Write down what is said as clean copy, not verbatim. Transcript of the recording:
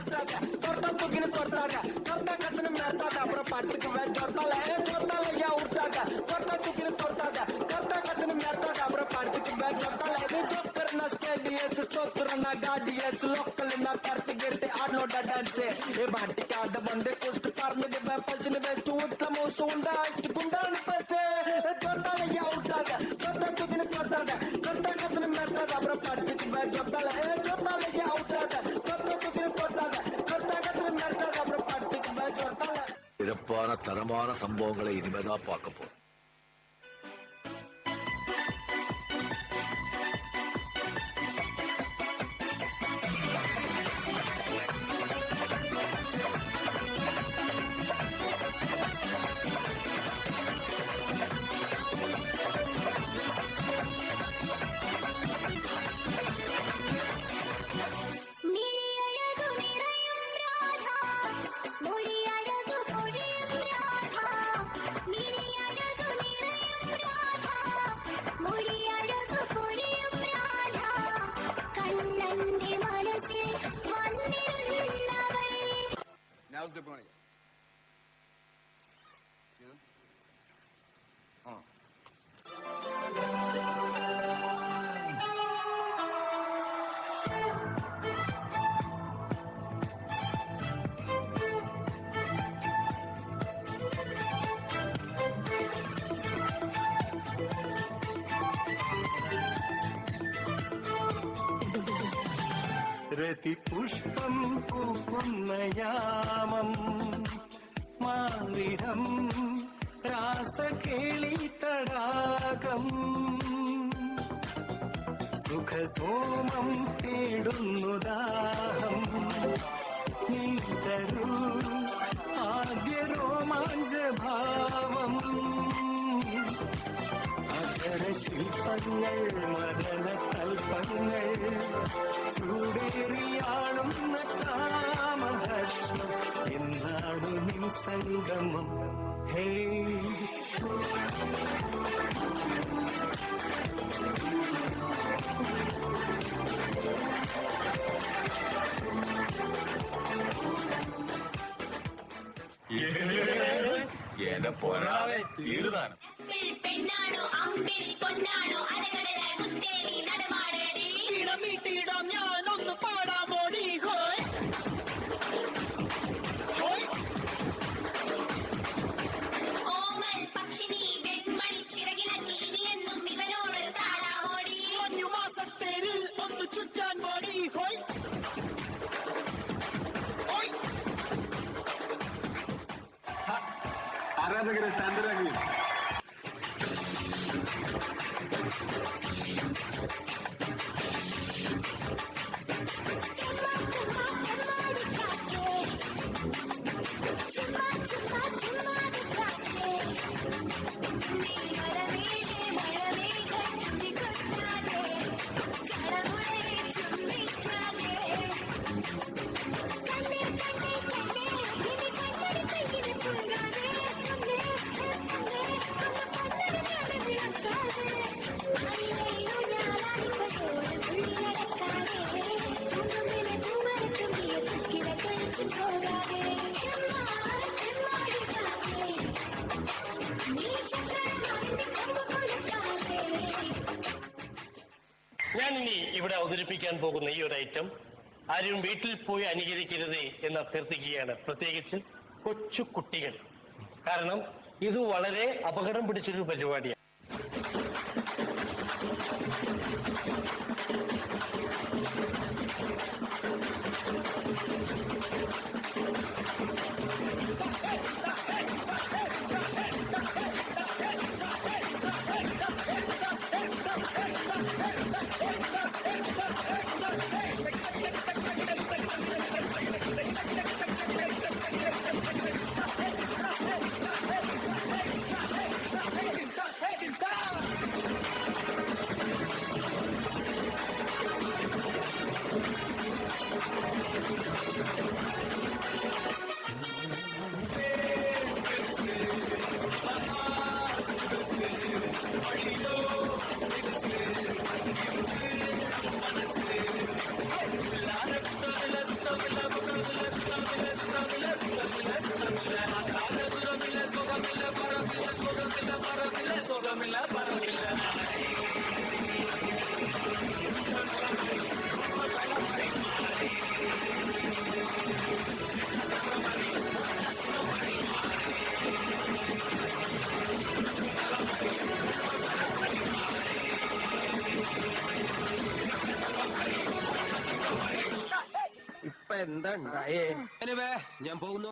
उठाता तोड़ता तो गिन तोड़ता करता कतने मरता था अपना पार्टी के मैं जोड़ता या उठाता तोड़ता तो गिन तोड़ता करता कतने मरता था अपना पार्टी के मैं जोड़ता जो करना स्केडियस चोत्रना गाडियस लोकल ना करते गिरते आनो डांस ये बाटी का आड बंदे कुछ पार्ने के मैं पचने में चूत लमो सोंडा गुंडा ने पैसे जोड़ता या उठाता तोड़ता तो गिन तोड़ता करता कतने मरता था अपना पार्टी के मैं जोड़ता या उठाता तोड़ता तो गिन तोड़ता करता कतने मरता था अपना पार्टी के मैं जोड़ता சிறப்பான தரமான சம்பவங்களை இனிமேதான் பார்க்க போறோம். Now's the point. രതിപുഷ്പം പൂക്കുന്ന യാമം മാറിടം രാസകേളി തടാകം സുഖസോമം തേടുന്നു ദാഹം നീ തരൂ ആദ്യ രോമാഞ്ചഭാവം ശില്പങ്ങൾ മദന കൽപ്പങ്ങൾ ചൂടേറിയാളുന്ന കാമഹർഷം എന്നാണു നിൻ സംഗമം ഹേ എന്റെ പൊന്നാവെ തീർന്നാണ്. പെണ്ണാണോ അമ്പിളി പൊന്നാണോ അലകടലായി മുത്തേരി നടമാടേടി ഇടമിട്ടിടാം ഞാനൊന്ന് പാടാമോടി ഹോയ് ഓമൽ പക്ഷിനി വെൺമണി ചിറകിളക്കി ഇനിയെന്നും ഇവനോട് താടാമോടി മാസത്തേരിൽ ഒന്ന് ചുറ്റാൻ മോടി ഹോയ് ആരാധകരെ ശാന്തരാകുകയും ഞാനിനി ഇവിടെ അവതരിപ്പിക്കാൻ പോകുന്ന ഈ ഒരു ഐറ്റം ആരും വീട്ടിൽ പോയി അനുകരിക്കരുതേ എന്ന് അഭ്യർത്ഥിക്കുകയാണ്, പ്രത്യേകിച്ച് കൊച്ചു കുട്ടികൾ. കാരണം ഇത് വളരെ അപകടം പിടിച്ചൊരു പരിപാടിയാണ്. പറമ്പില്ല പറമ്പില്ല. ഇപ്പൊ എന്താ ഉണ്ടായേ? ഞാൻ പോകുന്നു.